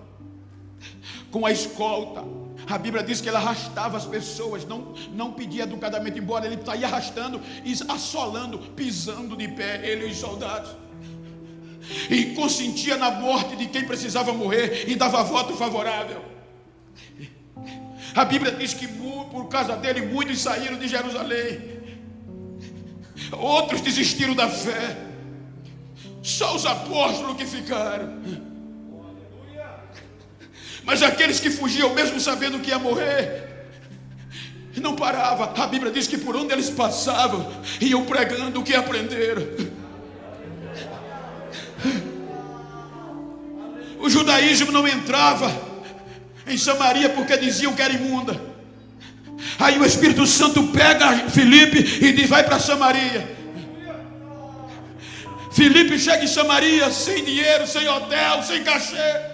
Com a escolta, a Bíblia diz que ele arrastava as pessoas, não pedia educadamente embora, ele saía arrastando e assolando, pisando de pé, ele e os soldados. E consentia na morte de quem precisava morrer e dava voto favorável. A Bíblia diz que por causa dele muitos saíram de Jerusalém, outros desistiram da fé. Só os apóstolos que ficaram. Mas aqueles que fugiam, mesmo sabendo que ia morrer, não parava. A Bíblia diz que por onde eles passavam, iam pregando o que aprenderam. O judaísmo não entrava em Samaria porque diziam que era imunda. Aí o Espírito Santo pega Filipe e diz: vai para Samaria. Filipe chega em Samaria sem dinheiro, sem hotel, sem cachê.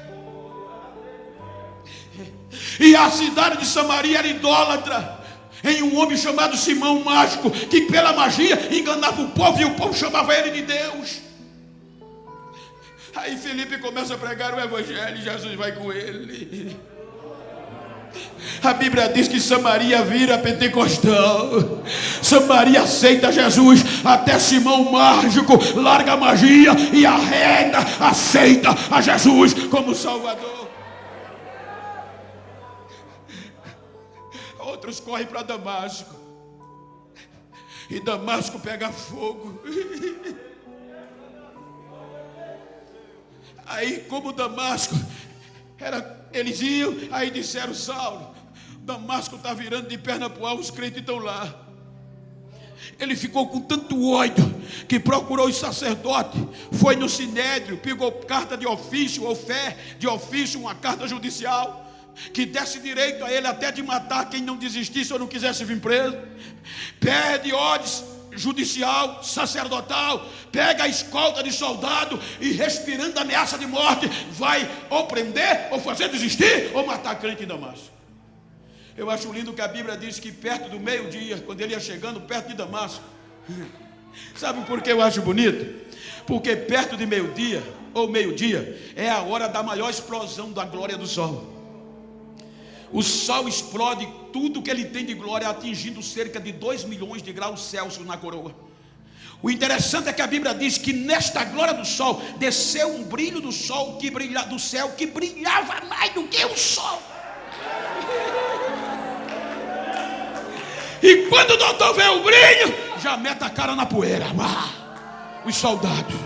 E a cidade de Samaria era idólatra, em um homem chamado Simão Mágico, que pela magia enganava o povo, e o povo chamava ele de Deus. Aí Filipe começa a pregar o evangelho e Jesus vai com ele. A Bíblia diz que Samaria vira pentecostal. Samaria aceita Jesus. Até Simão Mágico larga a magia e arreda, aceita a Jesus como Salvador. Outros correm para Damasco, e Damasco pega fogo. Aí, como Damasco eles iam, aí disseram: Saulo, Damasco está virando de perna para o ar, os crentes estão lá. Ele ficou com tanto ódio que procurou os sacerdotes, foi no Sinédrio, pegou carta de ofício, ou fé de ofício, uma carta judicial, que desse direito a ele até de matar quem não desistisse ou não quisesse vir preso. Pede ordens judicial, sacerdotal, pega a escolta de soldado e, respirando ameaça de morte, vai ou prender, ou fazer desistir, ou matar crente em Damasco. Eu acho lindo que a Bíblia diz que perto do meio-dia, quando ele ia chegando perto de Damasco, sabe por que eu acho bonito? Porque perto de meio-dia, ou meio-dia, é a hora da maior explosão da glória do sol. O sol explode tudo que ele tem de glória, atingindo cerca de 2 milhões de graus Celsius na coroa. O interessante é que a Bíblia diz que nesta glória do sol desceu um brilho do sol do céu que brilhava mais do que o sol. E quando o doutor vê o brilho, já mete a cara na poeira. Os soldados.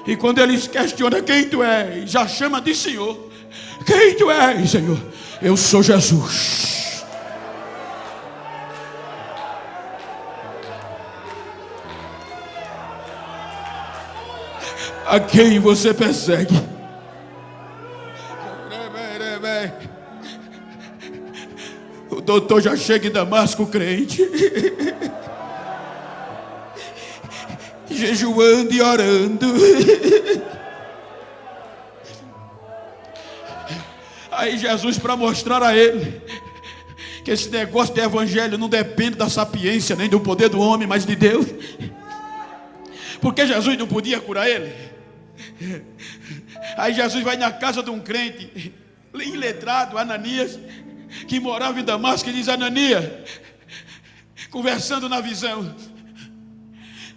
E quando eles questionam quem tu és, já chama de Senhor. Quem tu és, Senhor? Eu sou Jesus. A quem você persegue? O doutor já chega em Damasco crente, jejuando e orando. Aí Jesus, para mostrar a ele que esse negócio de evangelho não depende da sapiência nem do poder do homem, mas de Deus, porque Jesus não podia curar ele. Aí Jesus vai na casa de um crente iletrado, Ananias, que morava em Damasco, e diz: Ananias, conversando na visão,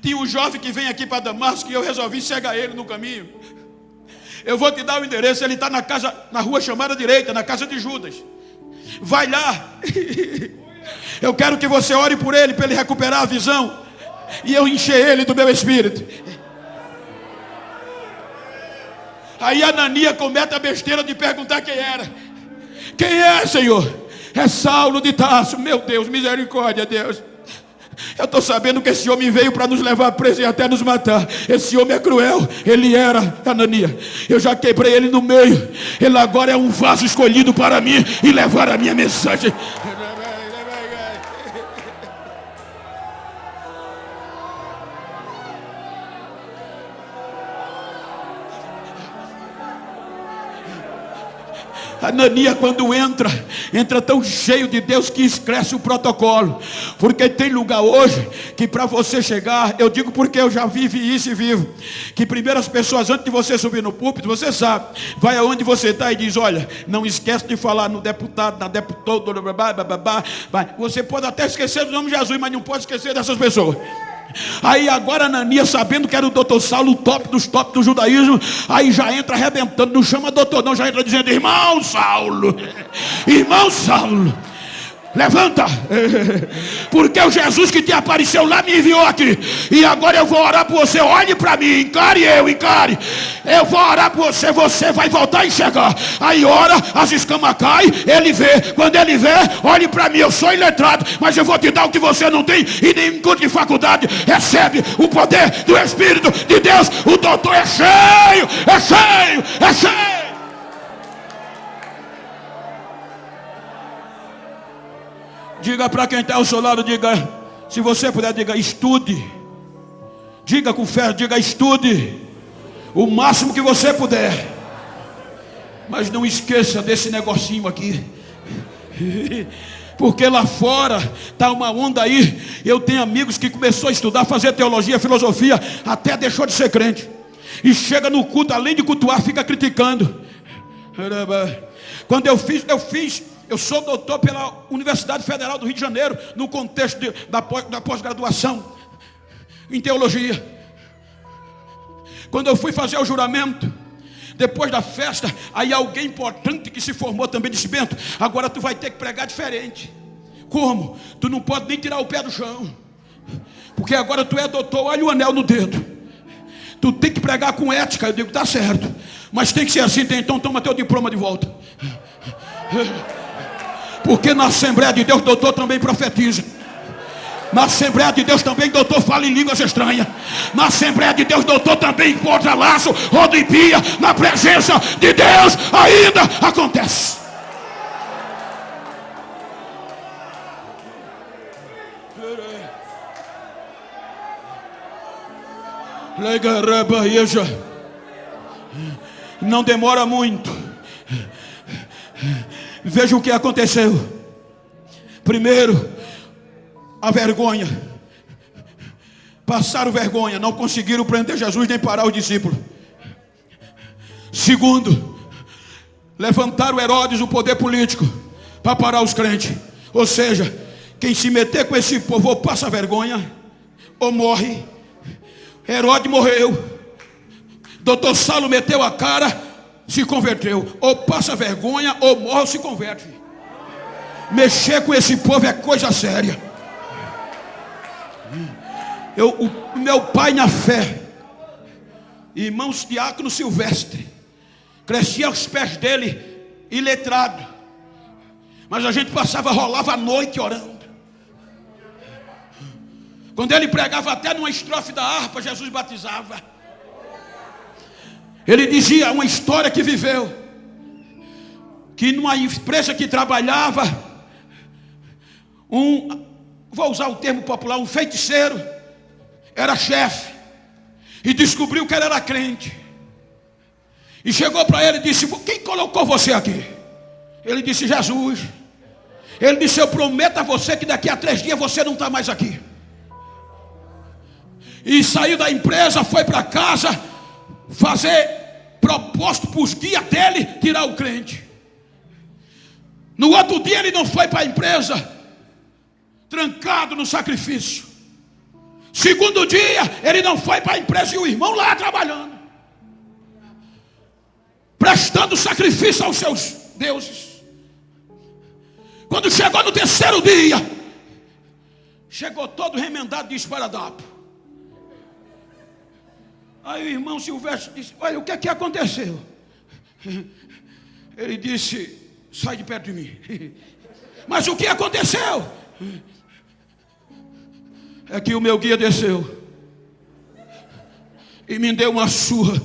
tinha um jovem que vem aqui para Damasco e eu resolvi cegar ele no caminho. Eu vou te dar o endereço, ele está na rua chamada direita, na casa de Judas. Vai lá. Eu quero que você ore por ele, para ele recuperar a visão e eu encher ele do meu espírito. Aí Ananias comete a besteira de perguntar quem era. Quem é, Senhor? É Saulo de Tarso. Meu Deus, misericórdia, Deus. Eu estou sabendo que esse homem veio para nos levar preso e até nos matar. Esse homem é cruel. Ele era Ananias. Eu já quebrei ele no meio. Ele agora é um vaso escolhido para mim e levar a minha mensagem. Ananias, quando entra tão cheio de Deus que esquece o protocolo. Porque tem lugar hoje que para você chegar, eu digo porque eu já vivi isso e vivo, que primeiro as pessoas, antes de você subir no púlpito, você sabe, vai aonde você está e diz: olha, não esquece de falar no deputado, na deputada, você pode até esquecer do nome de Jesus, mas não pode esquecer dessas pessoas. Aí agora Ananias, sabendo que era o doutor Saulo, o top dos top do judaísmo, aí já entra arrebentando, não chama doutor não, já entra dizendo: irmão Saulo, levanta, porque o Jesus que te apareceu lá me enviou aqui, e agora eu vou orar por você. Olhe para mim, encare, eu vou orar por você, você vai voltar a enxergar. Aí ora, as escamas caem, ele vê, quando ele vê, olhe para mim, eu sou iletrado, mas eu vou te dar o que você não tem, e nem curso de faculdade. Recebe o poder do Espírito de Deus. O doutor é cheio. Diga para quem está ao seu lado, diga, se você puder, diga: estude. Diga com fé, diga: estude o máximo que você puder. Mas não esqueça desse negocinho aqui. Porque lá fora está uma onda aí. Eu tenho amigos que começou a estudar, fazer teologia, filosofia, até deixou de ser crente. E chega no culto, além de cultuar, fica criticando. Quando eu sou doutor pela Universidade Federal do Rio de Janeiro, no contexto da pós-graduação em teologia. Quando eu fui fazer o juramento, depois da festa, aí alguém importante que se formou também disse: Bento, agora tu vai ter que pregar diferente. Como? Tu não pode nem tirar o pé do chão, porque agora tu é doutor, olha o anel no dedo. Tu tem que pregar com ética. Eu digo: tá certo, mas tem que ser assim, então toma teu diploma de volta. Porque na Assembleia de Deus, doutor também profetiza. Na Assembleia de Deus também, doutor fala em línguas estranhas. Na Assembleia de Deus, doutor também encontra laço, rodopia. Na presença de Deus ainda acontece. Não demora muito. Veja o que aconteceu. Primeiro, a vergonha. Passaram vergonha, não conseguiram prender Jesus nem parar os discípulos. Segundo, levantaram Herodes, o poder político, para parar os crentes. Ou seja, quem se meter com esse povo ou passa vergonha, ou morre, Herodes morreu. Doutor Saulo meteu a cara, se converteu. Ou passa vergonha, ou morre ou se converte. Mexer com esse povo é coisa séria. O meu pai na fé, irmãos diácono Silvestre, crescia aos pés dele, iletrado, mas a gente rolava a noite orando. Quando ele pregava até numa estrofe da harpa, Jesus batizava. Ele dizia uma história que viveu, que numa empresa que trabalhava, vou usar o termo popular, um feiticeiro, era chefe, e descobriu que ele era crente, e chegou para ele e disse: quem colocou você aqui? Ele disse: Jesus. Ele disse: eu prometo a você que daqui a 3 dias você não está mais aqui. E saiu da empresa, foi para casa fazer propósito para os guias dele tirar o crente. No outro dia ele não foi para a empresa, trancado no sacrifício. Segundo dia ele não foi para a empresa e o irmão lá trabalhando, prestando sacrifício aos seus deuses. Quando chegou no 3º dia, chegou todo remendado de esparadrapo. Aí o irmão Silvestre disse: olha, o que é que aconteceu? Ele disse: sai de perto de mim. Mas o que aconteceu? É que o meu guia desceu e me deu uma surra,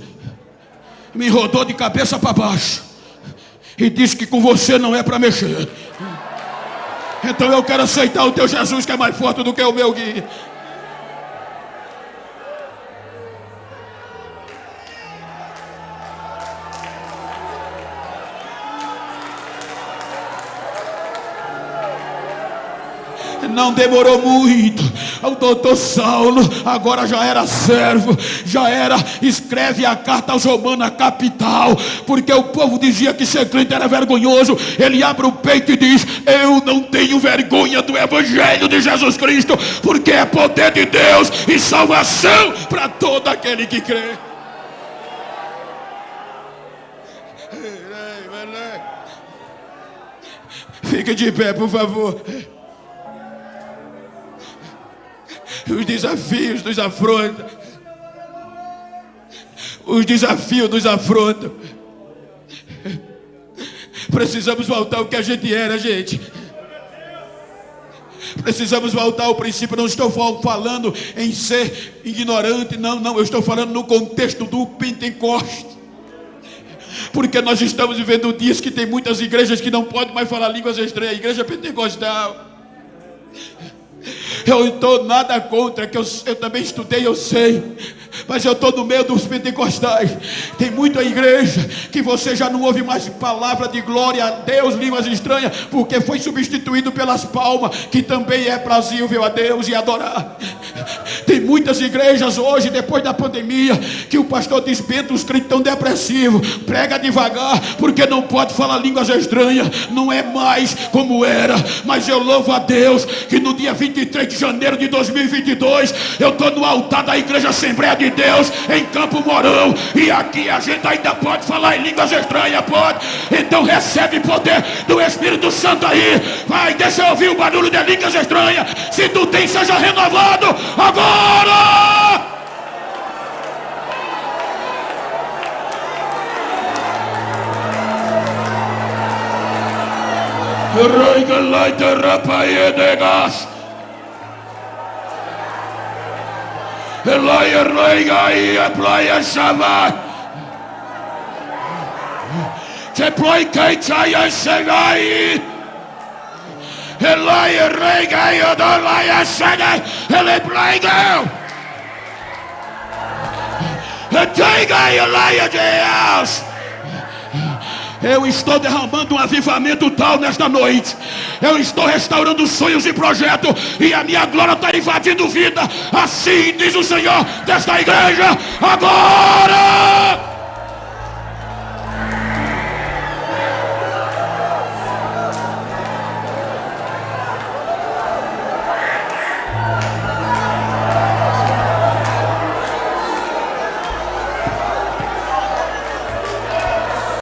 me rodou de cabeça para baixo e disse que com você não é para mexer. Então eu quero aceitar o teu Jesus, que é mais forte do que o meu guia. Não demorou muito. O doutor Saulo agora já era servo, escreve a carta aos Romanos, a capital, porque o povo dizia que ser crente era vergonhoso. Ele abre o peito e diz: eu não tenho vergonha do evangelho de Jesus Cristo, porque é poder de Deus e salvação para todo aquele que crê. Fique de pé, por favor. Os desafios nos afrontam. Os desafios nos afrontam. Precisamos voltar ao que a gente era, gente. Precisamos voltar ao princípio. Não estou falando em ser ignorante, não. Eu estou falando no contexto do Pentecostes. Porque nós estamos vivendo dias que tem muitas igrejas que não podem mais falar línguas estranhas. Igreja pentecostal. Eu não estou nada contra, que eu também estudei, eu sei. Mas eu estou no meio dos pentecostais. Tem muita igreja que você já não ouve mais palavra de glória a Deus, línguas estranhas, porque foi substituído pelas palmas, que também é prazível a Deus e adorar. Tem muitas igrejas hoje, depois da pandemia, que o pastor diz: Bento, os crentes estão depressivos, prega devagar, porque não pode falar línguas estranhas. Não é mais como era. Mas eu louvo a Deus que no dia 23 de janeiro de 2022 eu estou no altar da Igreja Assembleia de Deus em Campo Mourão, e aqui a gente ainda pode falar em línguas estranhas, pode. Então recebe poder do Espírito Santo aí. Vai, deixa eu ouvir o barulho de línguas estranhas. Se tu tem, seja renovado agora. Eloia reiga e a playa chava. Te ploi que chaya chegai. Eloia reiga e a dolaya chega. Ele plaiga. Eteiga e a laia Deus. Eu estou derramando um avivamento tal nesta noite. Eu estou restaurando sonhos e projetos, e a minha glória está invadindo vida. Assim diz o Senhor desta igreja agora.